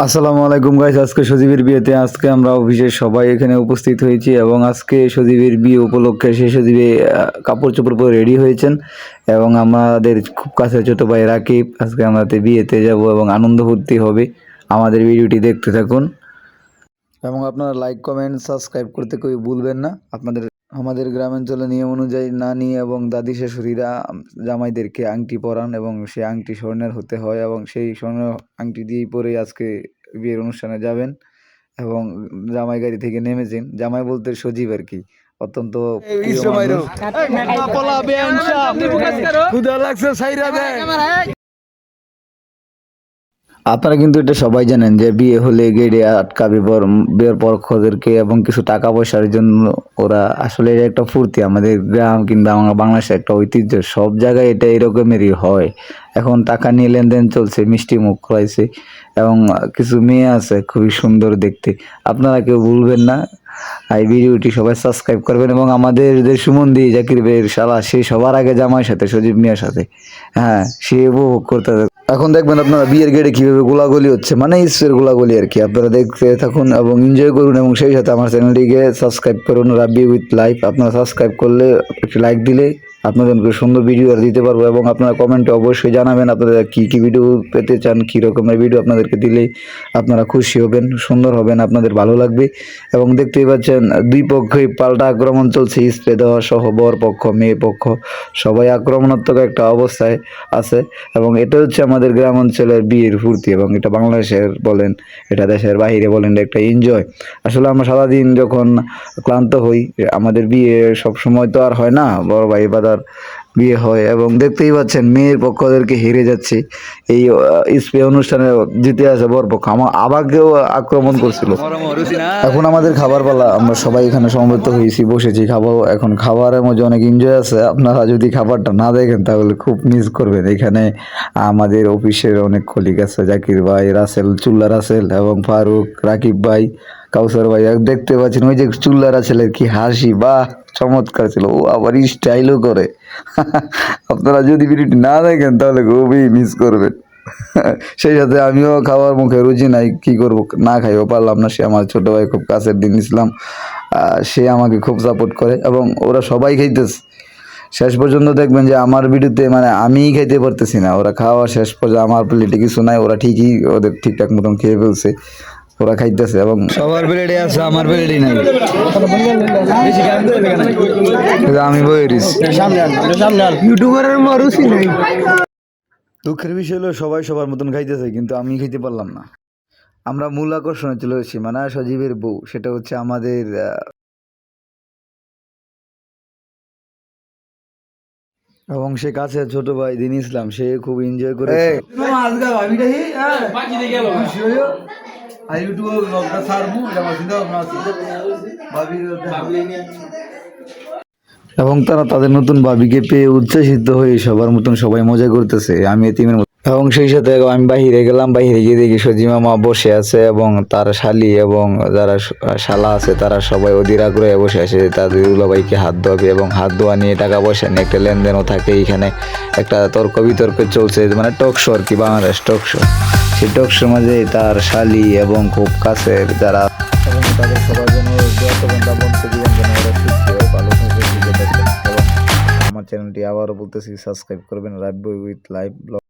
আসসালামু আলাইকুম গাইস, আজকে সজীবের বিয়েতে আজকে আমরা অফিসের সবাই এখানে উপস্থিত হয়েছি এবং আজকে সজীবের বিয়ে উপলক্ষে সে সজীবে কাপড় চোপড় পরে রেডি হয়েছেন এবং আমাদের খুব কাছের ছোট ভাই রাকিব আজকে আমাদের বিয়েতে যাব এবং আনন্দ ফুর্তি হবে। আমাদের ভিডিওটি দেখতে থাকুন এবং আপনারা লাইক কমেন্ট সাবস্ক্রাইব করতে কেউ ভুলবেন না। আমাদের গ্রামাঞ্চলে নিয়ম অনুযায়ী নানি এবং দাদি শাশুড়িরা জামাইদেরকে আংটি পরান এবং সেই আংটি স্বর্ণের হতে হয় এবং সেই স্বর্ণের আংটি দিয়েই পরেই আজকে বিয়ের অনুষ্ঠানে যাবেন এবং জামাই গাড়ি থেকে নেমেছেন। জামাই বলতে সজীব আর কি, অত্যন্ত আপনারা কিন্তু এটা সবাই জানেন যে বিয়ে হলে গেড়ে আটকাবে বিয়ের পক্ষদেরকে এবং কিছু টাকা পয়সার জন্য ওরা আসলে এটা একটা ফুর্তি। আমাদের গ্রাম কিংবা আমার বাংলাদেশের একটা ঐতিহ্য, সব জায়গায় এটা এরকমেরই হয়। এখন টাকা নিয়ে লেনদেন চলছে, মিষ্টি মুখ খোয়াইছে এবং কিছু মেয়ে আছে খুবই সুন্দর দেখতে। আপনারা কেউ ভুলবেন না, এই ভিডিওটি সবাই সাবস্ক্রাইব করবেন এবং আমাদের যে সুমন্দি জাকির ভাইয়ের শালা, সে সবার আগে জামাইয়ের সাথে সজীব মিয়ার সাথে, হ্যাঁ, সে উপভোগ করতে। এখন দেখবেন আপনারা বিয়ের গেটে কিভাবে গোলাগুলি হচ্ছে, মানে ইসের গোলাগুলি আর কি। আপনারা দেখতে থাকুন এবং এনজয় করুন এবং সেই সাথে আমার চ্যানেলটিকে সাবস্ক্রাইব করুন, রাব্বি উইথ লাইফ। আপনারা সাবস্ক্রাইব করলে, একটি লাইক দিলে আপনাদেরকে সুন্দর ভিডিও আর দিতে পারবো এবং আপনারা কমেন্টে অবশ্যই জানাবেন আপনারা কী কী ভিডিও পেতে চান, কী রকমের ভিডিও আপনাদেরকে দিলে আপনারা খুশি হবেন, সুন্দর হবেন, আপনাদের ভালো লাগবে। এবং দেখতেই পাচ্ছেন দুই পক্ষই পাল্টা আক্রমণ চলছে, স্প্রে দেওয়া সহ বর পক্ষ মেয়ে পক্ষ সবাই আক্রমণাত্মক একটা অবস্থায় আছে এবং এটা হচ্ছে আমাদের গ্রাম অঞ্চলের বিয়ের ফুর্তি এবং এটা বাংলাদেশের বলেন, এটা দেশের বাইরে বলেন, একটা এনজয়। আসলে আমরা সারাদিন যখন ক্লান্ত হই, আমাদের বিয়ে সব সময় তো আর হয় না, বড় ভাই বাদার বিয়ে হয় এবং দেখতেই পাচ্ছেন মেয়ের পক্ষদেরকে হেরে যাচ্ছে এই স্প্রে অনুষ্ঠানে জিতে আছে বর পক্ষ। আমার আবাকেও আক্রমণ করছিল। এখন আমাদের খাবার পালা, আমরা সবাই এখানে সমবেত হয়েছি, বসেছি, খাবো। এখন খাবারের মধ্যে অনেক এনজয় আছে, আপনারা যদি খাবারটা না দেখেন তাহলে খুব মিস করবেন। এখানে আমাদের অফিসের অনেক কলিগ আছে, জাকির ভাই, রাসেল, চুল্লা রাসেল এবং ফারুক, রাকিব ভাই, কাউসার ভাই। দেখতে পাচ্ছেন ওই যে চুল্লা রাসেলের কি হাসি, বাহ, চমৎকার ছিল। ও আবার স্টাইলও করে। আপনারা যদি ভিডিওটি না দেখেন তাহলে খুবই মিস করবেন। সেই সাথে আমিও খাওয়ার মুখে রুচি নাই, কি করব, না খাইও পারলাম না। সে আমার ছোট ভাই, খুব কাছের দিন ইসলাম, সে আমাকে খুব সাপোর্ট করে এবং ওরা সবাই খাইতেছে। শেষ পর্যন্ত দেখবেন যে আমার ভিডিওতে মানে আমিই খাইতে পারতেছি না, ওরা খাওয়া শেষ পর্যন্ত আমার প্লেটে কিছু নাই, ওরা ঠিকই ওদের ঠিকঠাক মতন খেয়ে ফেলছে, ওরা খাইতেছে এবং সবার প্লেটে আছে, আমার প্লেটে নাই। আমি বইরিস ইউটিউবারের মরুসি নাই। দুঃখের বিষয় হলো সবাই সবার মতন খাইতেছে কিন্তু আমি খাইতে পারলাম না। আমরা মূল আকর্ষণে চলে এসেছি, মানে সজীবের বউ, সেটা হচ্ছে আমাদের এবং সে কাছে ছোট ভাই দিন ইসলাম, সে খুব এনজয় করে। এবং তারা তাদের নতুন ভাবিকে পেয়ে উচ্ছ্বসিত হয়ে সবার মতন সবাই মজা করতেছে, আমি এতিমের মতো। এবং সেই সাথে আমি বাহিরে গেলাম, বাহিরে গিয়ে দেখি সজিমা মা বসে আছে এবং তার শালি এবং যারা শালা আছে তারা সবাই অধীর আগ্রহে বসে আছে তাদের দুলাভাইকে হাত ধোয়াবে এবং হাত ধোয়া নিয়ে টাকা পয়সা নিয়ে একটা লেনদেনও থাকে। এখানে একটা তর্ক বিতর্ক চলছে, মানে টক শো আর কি, বাংলাদেশ টক শো। সেই টক শোর মাঝে তার শালি এবং খুব কাছের যারা এবং তাদের সবার জন্য জীবন যেন ওরা সুস্থ ভালো থাকে। এবং আমার চ্যানেলটি আবারও বলতেছি সাবস্ক্রাইব করবেন, রাব্বি উইথ লাইভ ব্লগ।